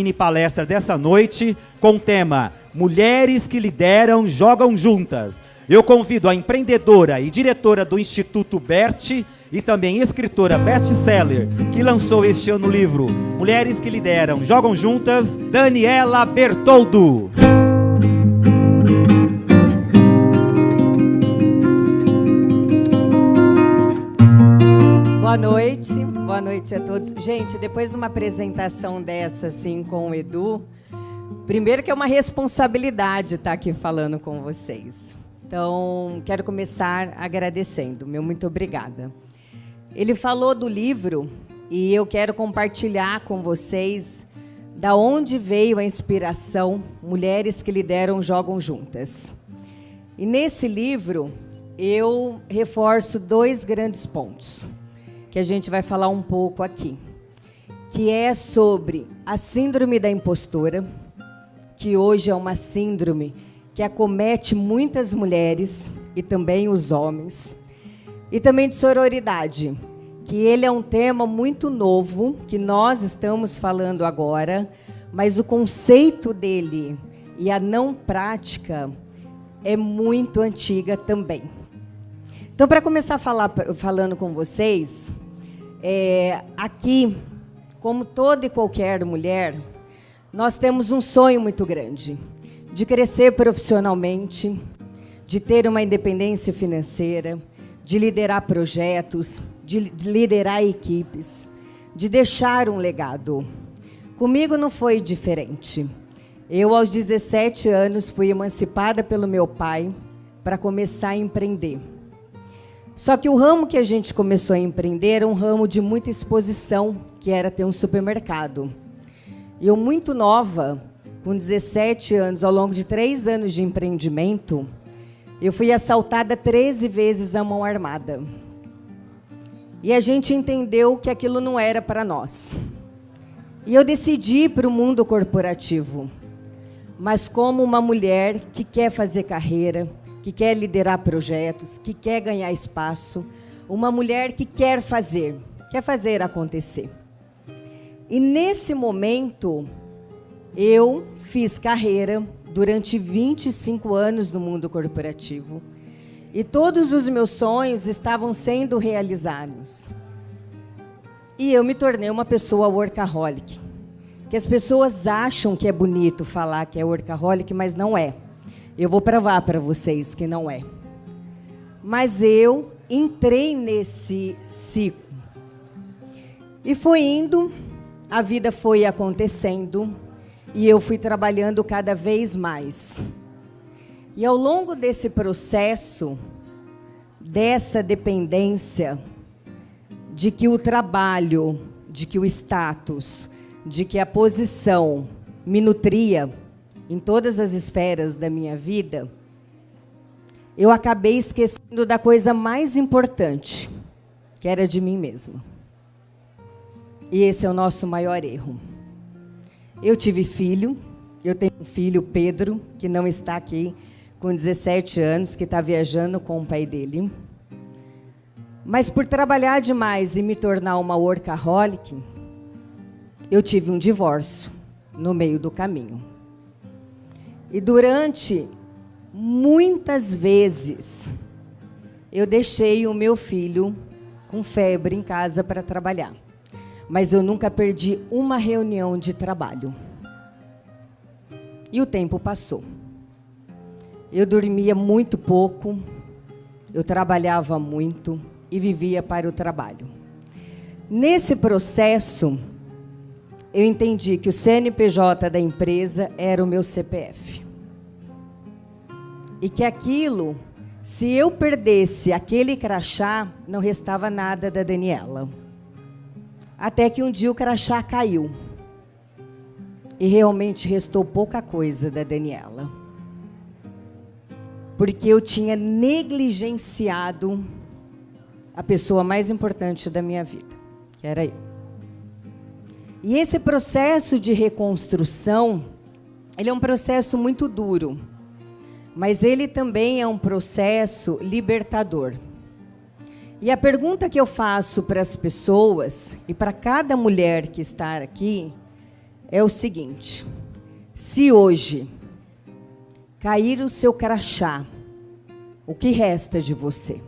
Mini palestra dessa noite com o tema Mulheres que Lideram, Jogam Juntas. Eu convido a empreendedora e diretora do Instituto Bert e também escritora best-seller que lançou este ano o livro Mulheres que Lideram, Jogam Juntas, Daniela Bertoldo. Boa noite a todos. Gente, depois de uma apresentação dessa, assim, com o Edu, primeiro que é uma responsabilidade estar aqui falando com vocês. Então, quero começar agradecendo. Meu muito obrigada. Ele falou do livro e eu quero compartilhar com vocês da onde veio a inspiração Mulheres que Lideram, Jogam Juntas. E nesse livro, eu reforço dois grandes pontos que a gente vai falar um pouco aqui, que é sobre a síndrome da impostora, que hoje é uma síndrome que acomete muitas mulheres e também os homens, e também de sororidade, que ele é um tema muito novo, que nós estamos falando agora, mas o conceito dele e a não prática é muito antiga também. Então, para começar falando com vocês, aqui, como toda e qualquer mulher, nós temos um sonho muito grande, de crescer profissionalmente, de ter uma independência financeira, de liderar projetos, de liderar equipes, de deixar um legado. Comigo não foi diferente. Eu, aos 17 anos, fui emancipada pelo meu pai para começar a empreender. Só que o ramo que a gente começou a empreender era um ramo de muita exposição, que era ter um supermercado. E eu, muito nova, com 17 anos, ao longo de 3 anos de empreendimento, eu fui assaltada 13 vezes à mão armada. E a gente entendeu que aquilo não era para nós. E eu decidi ir para o mundo corporativo, mas como uma mulher que quer fazer carreira, que quer liderar projetos, que quer ganhar espaço, uma mulher que quer fazer acontecer. E nesse momento, eu fiz carreira durante 25 anos no mundo corporativo, e todos os meus sonhos estavam sendo realizados. E eu me tornei uma pessoa workaholic, que as pessoas acham que é bonito falar que é workaholic, mas não é. Eu vou provar para vocês que não é. Mas eu entrei nesse ciclo. E foi indo, a vida foi acontecendo, e eu fui trabalhando cada vez mais. E ao longo desse processo, dessa dependência, de que o trabalho, de que o status, de que a posição me nutria, em todas as esferas da minha vida, eu acabei esquecendo da coisa mais importante, que era de mim mesma. E esse é o nosso maior erro. Eu tive filho, eu tenho um filho, Pedro, que não está aqui, com 17 anos, que está viajando com o pai dele. Mas por trabalhar demais e me tornar uma workaholic, eu tive um divórcio no meio do caminho. E durante muitas vezes, eu deixei o meu filho com febre em casa para trabalhar. Mas eu nunca perdi uma reunião de trabalho. E o tempo passou. Eu dormia muito pouco, eu trabalhava muito e vivia para o trabalho. Nesse processo, eu entendi que o CNPJ da empresa era o meu CPF. E que aquilo, se eu perdesse aquele crachá, não restava nada da Daniela. Até que um dia o crachá caiu. E realmente restou pouca coisa da Daniela. Porque eu tinha negligenciado a pessoa mais importante da minha vida, que era eu. E esse processo de reconstrução, ele é um processo muito duro, mas ele também é um processo libertador. E a pergunta que eu faço para as pessoas, e para cada mulher que está aqui, é o seguinte: se hoje cair o seu crachá, o que resta de você?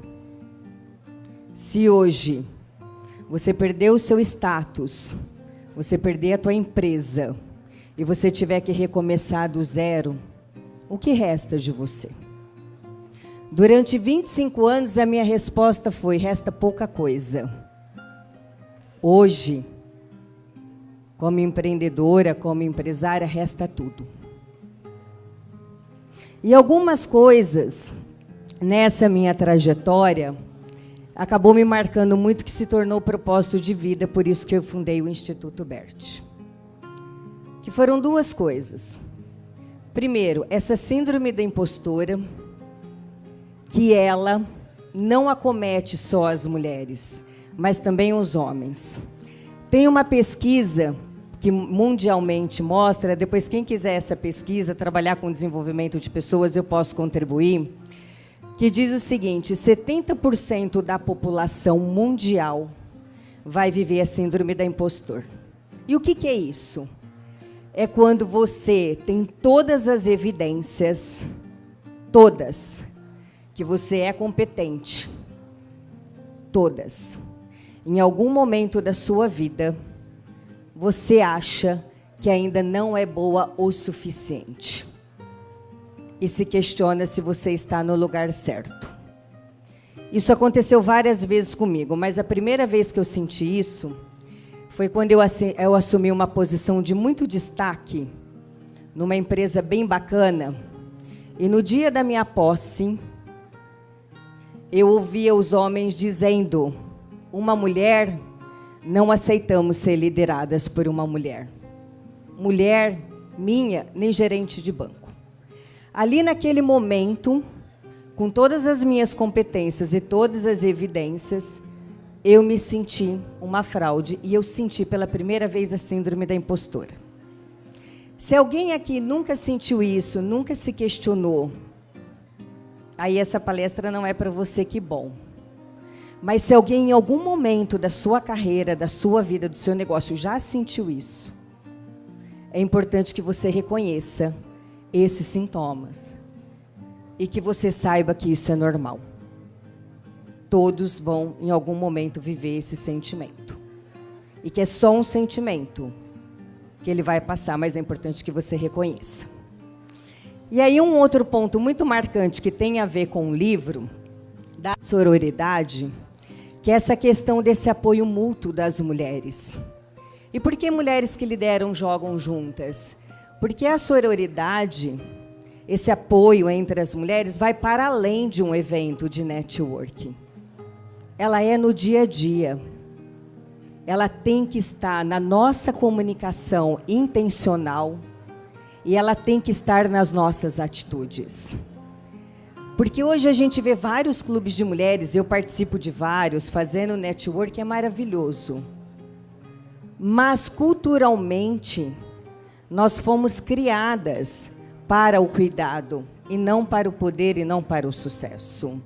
Se hoje você perder o seu status, você perder a tua empresa e você tiver que recomeçar do zero, o que resta de você? Durante 25 anos a minha resposta foi: resta pouca coisa. Hoje, como empreendedora, como empresária, resta tudo. E algumas coisas nessa minha trajetória acabou me marcando muito, que se tornou propósito de vida, por isso que eu fundei o Instituto Bert. Que foram duas coisas. Primeiro, essa síndrome da impostora, que ela não acomete só as mulheres, mas também os homens. Tem uma pesquisa que mundialmente mostra, depois quem quiser essa pesquisa, trabalhar com desenvolvimento de pessoas, eu posso contribuir, que diz o seguinte: 70% da população mundial vai viver a síndrome da impostor. E o que é isso? É quando você tem todas as evidências, todas, que você é competente, todas. Em algum momento da sua vida, você acha que ainda não é boa o suficiente. E se questiona se você está no lugar certo. Isso aconteceu várias vezes comigo, mas a primeira vez que eu senti isso foi quando eu assumi uma posição de muito destaque numa empresa bem bacana. E no dia da minha posse, eu ouvia os homens dizendo: uma mulher, não aceitamos ser lideradas por uma mulher. Mulher minha, nem gerente de banco. Ali naquele momento, com todas as minhas competências e todas as evidências, eu me senti uma fraude e eu senti pela primeira vez a síndrome da impostora. Se alguém aqui nunca sentiu isso, nunca se questionou, aí essa palestra não é para você, que bom. Mas se alguém em algum momento da sua carreira, da sua vida, do seu negócio já sentiu isso, é importante que você reconheça esses sintomas e que você saiba que isso é normal. Todos vão em algum momento viver esse sentimento. E que é só um sentimento, que ele vai passar, mas é importante que você reconheça. E aí um outro ponto muito marcante que tem a ver com o livro da sororidade, que é essa questão desse apoio mútuo das mulheres. E por que mulheres que lideram jogam juntas? Porque a sororidade, esse apoio entre as mulheres, vai para além de um evento de networking. Ela é no dia a dia. Ela tem que estar na nossa comunicação intencional e ela tem que estar nas nossas atitudes. Porque hoje a gente vê vários clubes de mulheres, eu participo de vários, fazendo network, é maravilhoso. Mas, culturalmente, nós fomos criadas para o cuidado, e não para o poder, e não para o sucesso.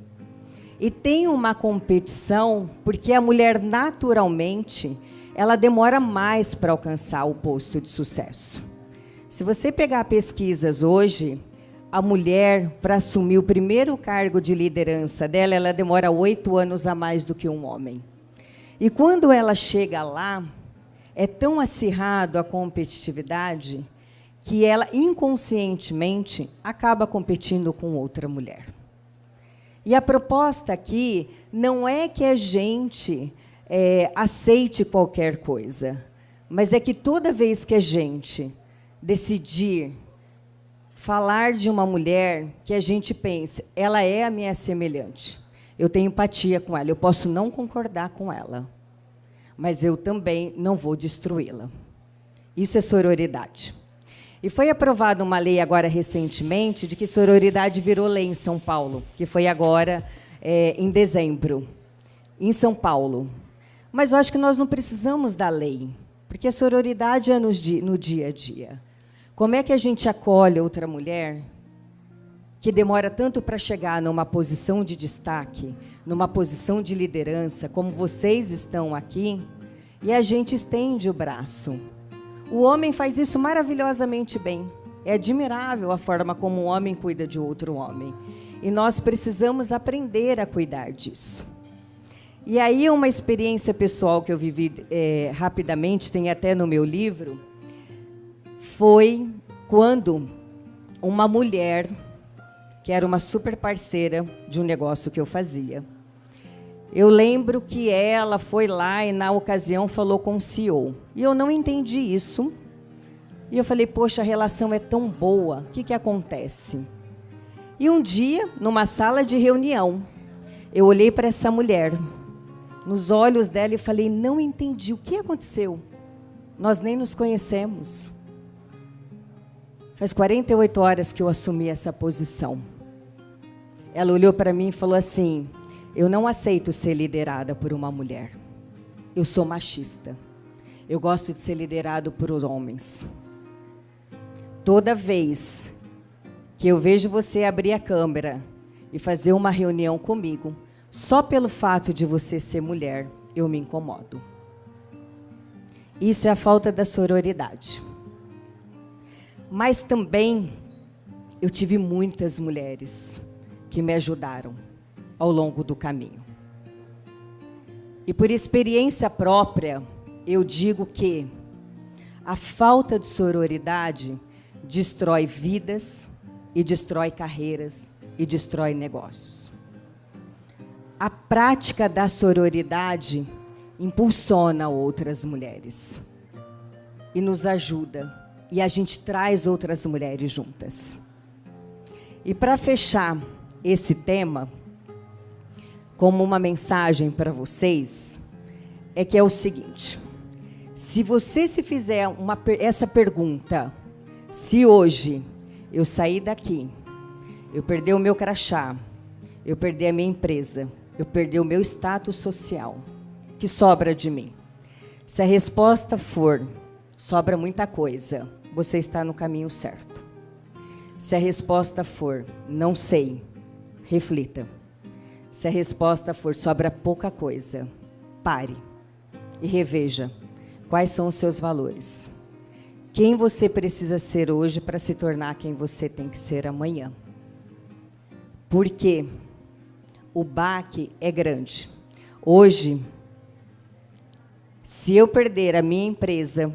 E tem uma competição, porque a mulher, naturalmente, ela demora mais para alcançar o posto de sucesso. Se você pegar pesquisas hoje, a mulher, para assumir o primeiro cargo de liderança dela, ela demora 8 anos a mais do que um homem. E quando ela chega lá, é tão acirrado a competitividade que ela, inconscientemente, acaba competindo com outra mulher. E a proposta aqui não é que a gente aceite qualquer coisa, mas é que toda vez que a gente decidir falar de uma mulher, que a gente pense, ela é a minha semelhante, eu tenho empatia com ela, eu posso não concordar com ela, mas eu também não vou destruí-la. Isso é sororidade. E foi aprovada uma lei agora recentemente de que sororidade virou lei em São Paulo, que foi agora em dezembro, em São Paulo. Mas eu acho que nós não precisamos da lei, porque a sororidade é no dia a dia. Como é que a gente acolhe outra mulher que demora tanto para chegar numa posição de destaque, numa posição de liderança, como vocês estão aqui, e a gente estende o braço. O homem faz isso maravilhosamente bem. É admirável a forma como um homem cuida de outro homem. E nós precisamos aprender a cuidar disso. E aí uma experiência pessoal que eu vivi rapidamente, tem até no meu livro, foi quando uma mulher, que era uma super parceira de um negócio que eu fazia, eu lembro que ela foi lá e, na ocasião, falou com o CEO. E eu não entendi isso. E eu falei, poxa, a relação é tão boa, o que acontece? E um dia, numa sala de reunião, eu olhei para essa mulher, nos olhos dela, e falei, não entendi, o que aconteceu? Nós nem nos conhecemos. Faz 48 horas que eu assumi essa posição. Ela olhou para mim e falou assim, eu não aceito ser liderada por uma mulher. Eu sou machista. Eu gosto de ser liderado por homens. Toda vez que eu vejo você abrir a câmera e fazer uma reunião comigo, só pelo fato de você ser mulher, eu me incomodo. Isso é a falta da sororidade. Mas também eu tive muitas mulheres que me ajudaram ao longo do caminho. E por experiência própria, eu digo que a falta de sororidade destrói vidas e destrói carreiras e destrói negócios. A prática da sororidade impulsiona outras mulheres e nos ajuda, e a gente traz outras mulheres juntas. E para fechar esse tema, como uma mensagem para vocês, é que é o seguinte: se você se fizer essa pergunta, se hoje eu sair daqui, eu perder o meu crachá, eu perder a minha empresa, eu perder o meu status social, o que sobra de mim? Se a resposta for, sobra muita coisa, você está no caminho certo. Se a resposta for, não sei, reflita. Se a resposta for, sobra pouca coisa, pare e reveja quais são os seus valores. Quem você precisa ser hoje para se tornar quem você tem que ser amanhã. Porque o baque é grande. Hoje, se eu perder a minha empresa,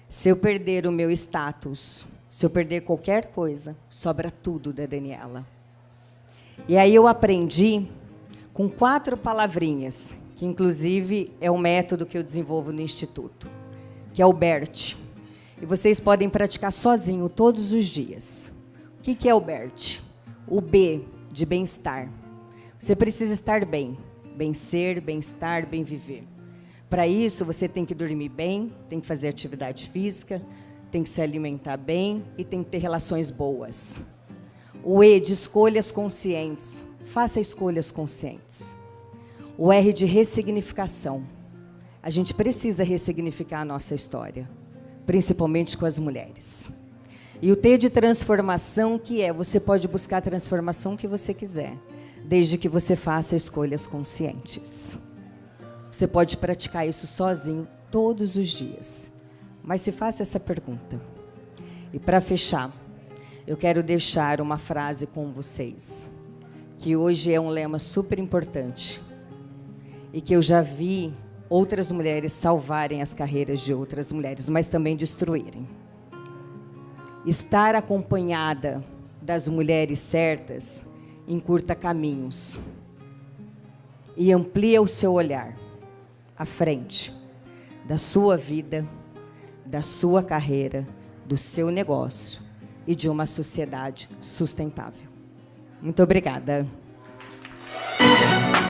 se eu perder o meu status, se eu perder qualquer coisa, sobra tudo da Daniela. E aí eu aprendi com 4 palavrinhas, que inclusive é um método que eu desenvolvo no Instituto, que é o BERT. E vocês podem praticar sozinho todos os dias. O que é o BERT? O B de bem-estar. Você precisa estar bem. Bem ser, bem-estar, bem viver. Para isso, você tem que dormir bem, tem que fazer atividade física, tem que se alimentar bem e tem que ter relações boas. O E de escolhas conscientes. Faça escolhas conscientes. O R de ressignificação. A gente precisa ressignificar a nossa história, principalmente com as mulheres. E o T de transformação, que é, você pode buscar a transformação que você quiser, desde que você faça escolhas conscientes. Você pode praticar isso sozinho todos os dias. Mas se faça essa pergunta. E para fechar, eu quero deixar uma frase com vocês, que hoje é um lema super importante, e que eu já vi outras mulheres salvarem as carreiras de outras mulheres, mas também destruírem. Estar acompanhada das mulheres certas encurta caminhos e amplia o seu olhar à frente da sua vida, da sua carreira, do seu negócio e de uma sociedade sustentável. Muito obrigada.